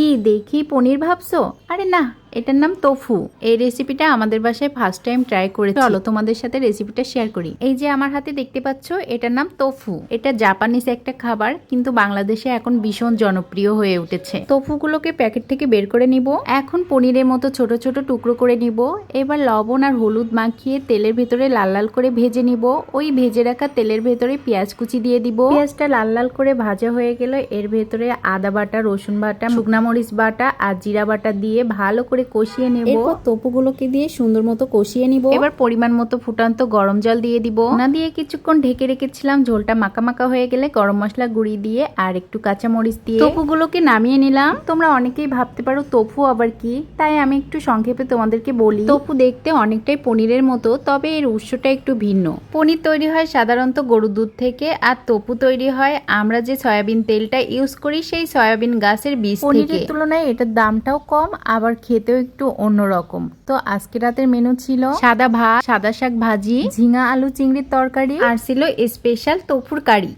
কি দেখি পনির ভাবছো? আরে না, এটার নাম তোফু। এই রেসিপিটা আমাদের বাসায় ফার্স্ট টাইম ট্রাই করে, চলো তোমাদের সাথে রেসিপিটা শেয়ার করি। এই যে আমার হাতে দেখতে পাচ্ছ, এটার নাম তোফু। এটা জাপানিজ একটা খাবার, কিন্তু বাংলাদেশে এখন ভীষণ জনপ্রিয় হয়ে উঠেছে। তোফুগুলোকে প্যাকেট থেকে বের করে নিব। এখন পনিরের মতো ছোট ছোট টুকরো করে নিব। এবার লবণ আর হলুদ মাখিয়ে তেলের ভেতরে লাল লাল করে ভেজে নিব। ওই ভেজে রাখা তেলের ভেতরে পেঁয়াজ কুচি দিয়ে দিব। পেঁয়াজটা লাল লাল করে ভাজা হয়ে গেলে এর ভেতরে আদা বাটা, রসুন বাটা, শুকনা মরিচ বাটা আর জিরা বাটা দিয়ে ভালো করে কষিয়ে নেব। এরপর তোপুগুলোকে দিয়ে সুন্দর মতো কষিয়ে নিব। এবার পরিমাণ মতো ফুটান্ত গরম জল দিয়ে দিব। না দিয়ে কিছুক্ষণ ঢেকে রেখেছিলাম। ঝোলটা মাখা মাখা হয়ে গেলে গরম মশলা গুঁড়ি দিয়ে আর একটু কাঁচা মরিচ দিয়ে তোপুগুলোকে নামিয়ে নিলাম। তোমরা অনেকেই ভাবতে পারো তোফু আবার কি, তাই আমি একটু সংক্ষেপে তোমাদেরকে বলি। তোফু দেখতে অনেকটাই পনিরের মতো, তবে এর উৎসটা একটু ভিন্ন। পনির তৈরি হয় সাধারণত গরুর দুধ থেকে, আর তোফু তৈরি হয় আমরা যে সয়াবিন তেলটা ইউজ করি সেই সয়াবিন গাছের বীজ থেকে। পনিরের তুলনায় এটার দামটাও কম, আবার খেতেও একটু অন্যরকম। তো আজকে রাতের মেনু ছিল সাদা ভাত, সাদা শাক ভাজি, ঝিঙা আলু চিংড়ির তরকারি, আর ছিল স্পেশাল তোফুর কারি।